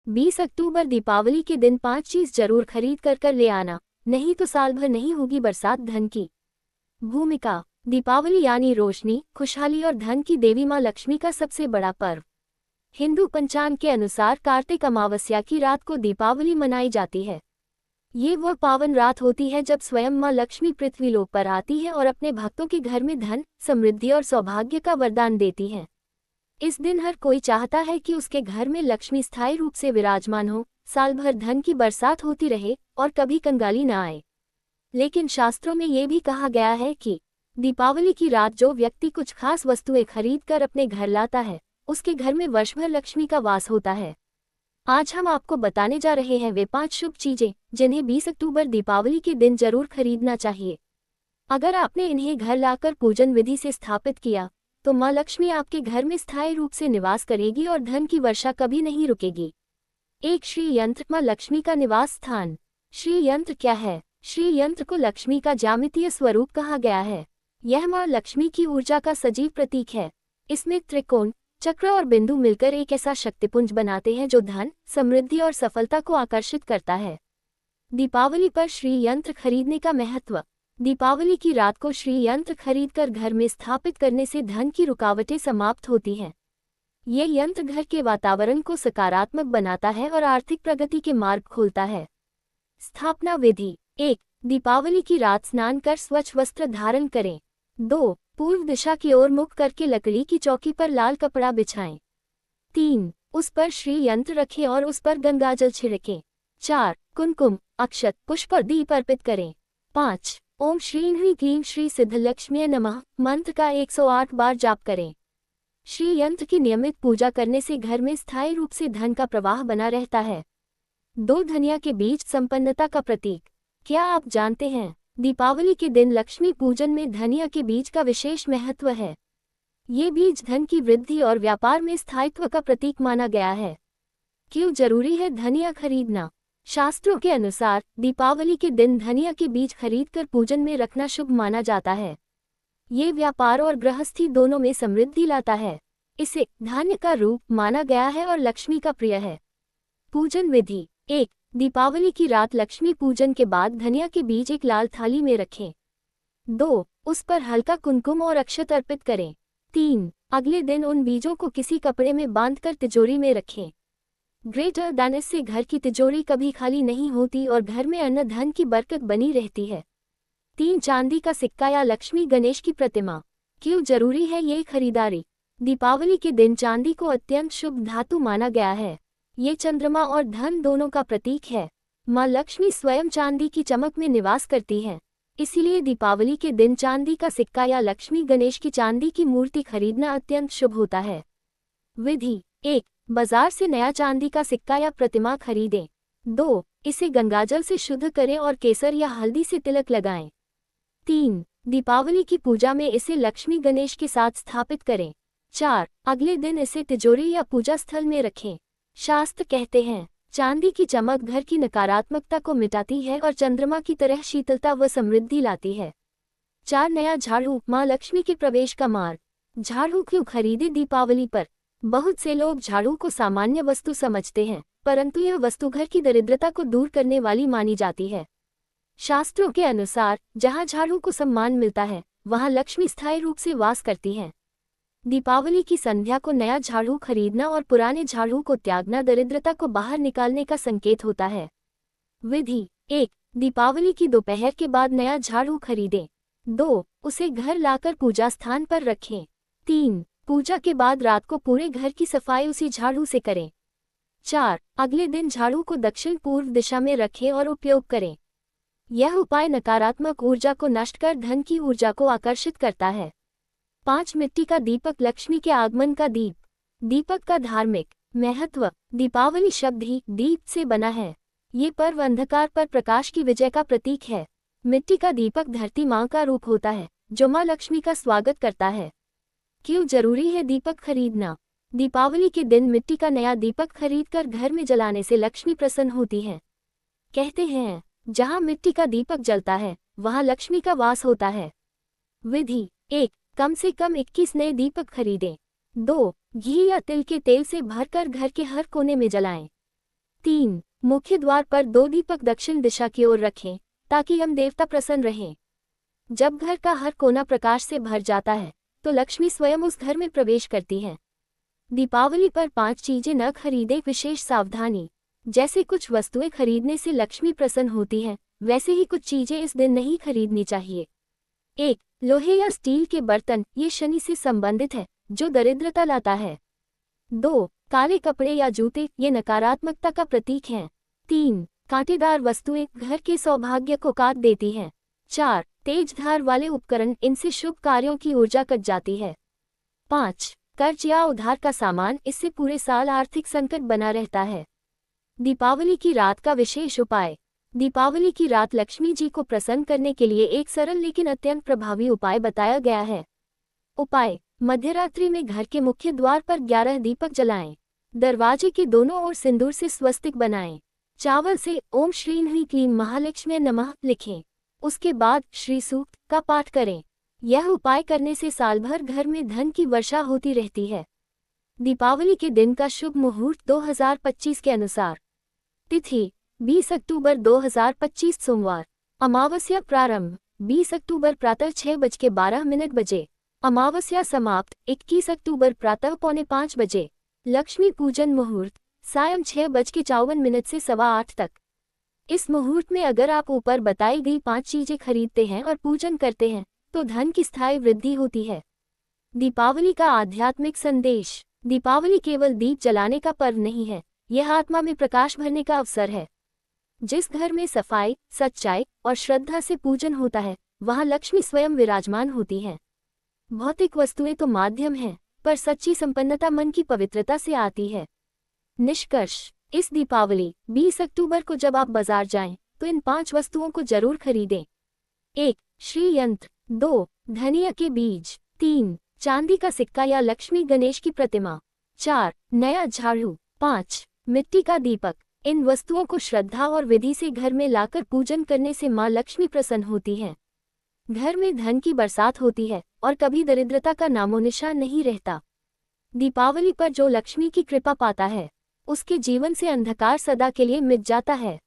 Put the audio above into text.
20 अक्टूबर दीपावली के दिन 5 चीज जरूर खरीद कर ले आना, नहीं तो साल भर नहीं होगी बरसात धन की। भूमिका। दीपावली यानी रोशनी, खुशहाली और धन की देवी माँ लक्ष्मी का सबसे बड़ा पर्व। हिंदू पंचांग के अनुसार कार्तिक अमावस्या की रात को दीपावली मनाई जाती है। ये वह पावन रात होती है जब स्वयं माँ लक्ष्मी पृथ्वीलोक पर आती है और अपने भक्तों के घर में धन, समृद्धि और सौभाग्य का वरदान देती है। इस दिन हर कोई चाहता है कि उसके घर में लक्ष्मी स्थायी रूप से विराजमान हो, साल भर धन की बरसात होती रहे और कभी कंगाली न आए। लेकिन शास्त्रों में ये भी कहा गया है कि दीपावली की रात जो व्यक्ति कुछ खास वस्तुएं खरीद कर अपने घर लाता है, उसके घर में वर्षभर लक्ष्मी का वास होता है। आज हम आपको बताने जा रहे हैं वे 5 शुभ चीजें जिन्हें 20 अक्टूबर दीपावली के दिन जरूर खरीदना चाहिए। अगर आपने इन्हें घर लाकर पूजन विधि से स्थापित किया तो माँ लक्ष्मी आपके घर में स्थायी रूप से निवास करेगी और धन की वर्षा कभी नहीं रुकेगी। 1 श्री यंत्र, माँ लक्ष्मी का निवास स्थान। श्री यंत्र क्या है? श्री यंत्र को लक्ष्मी का ज्यामितीय स्वरूप कहा गया है। यह माँ लक्ष्मी की ऊर्जा का सजीव प्रतीक है। इसमें त्रिकोण, चक्र और बिंदु मिलकर एक ऐसा शक्तिपुंज बनाते हैं जो धन, समृद्धि और सफलता को आकर्षित करता है। दीपावली पर श्री यंत्र खरीदने का महत्व। दीपावली की रात को श्री यंत्र खरीदकर घर में स्थापित करने से धन की रुकावटें समाप्त होती हैं। ये यंत्र घर के वातावरण को सकारात्मक बनाता है और आर्थिक प्रगति के मार्ग खोलता है। स्थापना विधि। 1. दीपावली की रात स्नान कर स्वच्छ वस्त्र धारण करें। 2. पूर्व दिशा की ओर मुख करके लकड़ी की चौकी पर लाल कपड़ा बिछाएं। 3. उस पर श्री यंत्र रखें और उस पर गंगाजल छिड़कें। 4. कुमकुम, अक्षत, पुष्प और दीप अर्पित करें। 5. ओम श्रीं ह्रीं क्लीं श्री सिद्धलक्ष्म्यै नमः मंत्र का 108 बार जाप करें। श्री यंत्र की नियमित पूजा करने से घर में स्थायी रूप से धन का प्रवाह बना रहता है। 2. धनिया के बीज, संपन्नता का प्रतीक। क्या आप जानते हैं दीपावली के दिन लक्ष्मी पूजन में धनिया के बीज का विशेष महत्व है। ये बीज धन की वृद्धि और व्यापार में स्थायित्व का प्रतीक माना गया है। क्यों जरूरी है धनिया खरीदना? शास्त्रों के अनुसार दीपावली के दिन धनिया के बीज खरीदकर पूजन में रखना शुभ माना जाता है। ये व्यापार और गृहस्थी दोनों में समृद्धि लाता है। इसे धान्य का रूप माना गया है और लक्ष्मी का प्रिय है। पूजन विधि। 1. दीपावली की रात लक्ष्मी पूजन के बाद धनिया के बीज एक लाल थाली में रखें। 2. उस पर हल्का कुमकुम और अक्षत अर्पित करें। 3. अगले दिन उन बीजों को किसी कपड़े में बांधकर तिजोरी में रखें। ग्रेटर देन इससे घर की तिजोरी कभी खाली नहीं होती और घर में अन्न धन की बरकत बनी रहती है। 3. चांदी का सिक्का या लक्ष्मी गणेश की प्रतिमा। क्यों जरूरी है ये खरीदारी? दीपावली के दिन चांदी को अत्यंत शुभ धातु माना गया है। ये चंद्रमा और धन दोनों का प्रतीक है। माँ लक्ष्मी स्वयं चांदी की चमक में निवास करती हैं। इसीलिए दीपावली के दिन चांदी का सिक्का या लक्ष्मी गणेश की चांदी की मूर्ति खरीदना अत्यंत शुभ होता है। विधि। 1. बाजार से नया चांदी का सिक्का या प्रतिमा खरीदें। 2. इसे गंगाजल से शुद्ध करें और केसर या हल्दी से तिलक लगाएं। 3. दीपावली की पूजा में इसे लक्ष्मी गणेश के साथ स्थापित करें। 4. अगले दिन इसे तिजोरी या पूजा स्थल में रखें। शास्त्र कहते हैं चांदी की चमक घर की नकारात्मकता को मिटाती है और चंद्रमा की तरह शीतलता व समृद्धि लाती है। 4. नया झाड़ू, माँ लक्ष्मी के प्रवेश का मार्ग। झाड़ू क्यों खरीदे दीपावली पर? बहुत से लोग झाड़ू को सामान्य वस्तु समझते हैं, परंतु यह वस्तु घर की दरिद्रता को दूर करने वाली मानी जाती है। शास्त्रों के अनुसार जहाँ झाड़ू को सम्मान मिलता है वहाँ लक्ष्मी स्थायी रूप से वास करती हैं। दीपावली की संध्या को नया झाड़ू खरीदना और पुराने झाड़ू को त्यागना दरिद्रता को बाहर निकालने का संकेत होता है। विधि। 1. दीपावली की दोपहर के बाद नया झाड़ू खरीदें। 2. उसे घर लाकर पूजा स्थान पर रखें। 3. पूजा के बाद रात को पूरे घर की सफाई उसी झाड़ू से करें। 4. अगले दिन झाड़ू को दक्षिण पूर्व दिशा में रखें और उपयोग करें। यह उपाय नकारात्मक ऊर्जा को नष्ट कर धन की ऊर्जा को आकर्षित करता है। 5. मिट्टी का दीपक, लक्ष्मी के आगमन का दीप। दीपक का धार्मिक महत्व। दीपावली शब्द ही दीप से बना है। ये पर्व अंधकार पर प्रकाश की विजय का प्रतीक है। मिट्टी का दीपक धरती माँ का रूप होता है जो माँ लक्ष्मी का स्वागत करता है। क्यों जरूरी है दीपक खरीदना? दीपावली के दिन मिट्टी का नया दीपक खरीदकर घर में जलाने से लक्ष्मी प्रसन्न होती है। कहते हैं जहाँ मिट्टी का दीपक जलता है वहाँ लक्ष्मी का वास होता है। विधि। 1. कम से कम 21 नए दीपक खरीदें। 2. घी या तिल के तेल से भरकर घर के हर कोने में जलाएं। 3. मुख्य द्वार पर 2 दीपक दक्षिण दिशा की ओर रखें ताकि हम देवता प्रसन्न रहें। जब घर का हर कोना प्रकाश से भर जाता है तो लक्ष्मी स्वयं उस घर में प्रवेश करती है। दीपावली पर 5 चीजें न खरीदें। विशेष सावधानी। जैसे कुछ वस्तुएं खरीदने से लक्ष्मी प्रसन्न होती है, वैसे ही कुछ चीजें इस दिन नहीं खरीदनी चाहिए। 1. लोहे या स्टील के बर्तन, ये शनि से संबंधित है जो दरिद्रता लाता है। 2. काले कपड़े या जूते, ये नकारात्मकता का प्रतीक हैं। 3. कांटेदार वस्तुएं घर के सौभाग्य को काट देती हैं। 4. तेज धार वाले उपकरण, इनसे शुभ कार्यों की ऊर्जा कट जाती है। 5. कर्ज या उधार का सामान, इससे पूरे साल आर्थिक संकट बना रहता है। दीपावली की रात का विशेष उपाय। दीपावली की रात लक्ष्मी जी को प्रसन्न करने के लिए एक सरल लेकिन अत्यंत प्रभावी उपाय बताया गया है। उपाय: मध्यरात्रि में घर के मुख्य द्वार पर 11 दीपक जलाएं। दरवाजे के दोनों ओर सिंदूर से स्वस्तिक बनाएं। चावल से ओम श्री ह्रीं क्लीं महालक्ष्मी नमः लिखें। उसके बाद श्री सूक्त का पाठ करें। यह उपाय करने से साल भर घर में धन की वर्षा होती रहती है। दीपावली के दिन का शुभ मुहूर्त 2025 के अनुसार। तिथि 20 अक्टूबर 2025 सोमवार। अमावस्या प्रारंभ 20 अक्टूबर प्रातः 6:12 बजे। अमावस्या समाप्त 21 अक्टूबर प्रातः 4:45 बजे। लक्ष्मी पूजन मुहूर्त सायं 6:54 से 8:15 तक। इस मुहूर्त में अगर आप ऊपर बताई गई 5 चीजें खरीदते हैं और पूजन करते हैं तो धन की स्थायी वृद्धि होती है। दीपावली का आध्यात्मिक संदेश। दीपावली केवल दीप जलाने का पर्व नहीं है, यह आत्मा में प्रकाश भरने का अवसर है। जिस घर में सफाई, सच्चाई और श्रद्धा से पूजन होता है, वहां लक्ष्मी स्वयं विराजमान होती है। भौतिक वस्तुएं तो माध्यम हैं, पर सच्ची संपन्नता मन की पवित्रता से आती है। निष्कर्ष: इस दीपावली 20 अक्टूबर को जब आप बाजार जाएं, तो इन 5 वस्तुओं को जरूर खरीदें। 1. श्री यंत्र। 2. धनिया के बीज। 3. चांदी का सिक्का या लक्ष्मी गणेश की प्रतिमा। 4. नया झाड़ू। 5. मिट्टी का दीपक। इन वस्तुओं को श्रद्धा और विधि से घर में लाकर पूजन करने से मां लक्ष्मी प्रसन्न होती हैं। घर में धन की बरसात होती है और कभी दरिद्रता का नामोनिशान नहीं रहता। दीपावली पर जो लक्ष्मी की कृपा पाता है, उसके जीवन से अंधकार सदा के लिए मिट जाता है।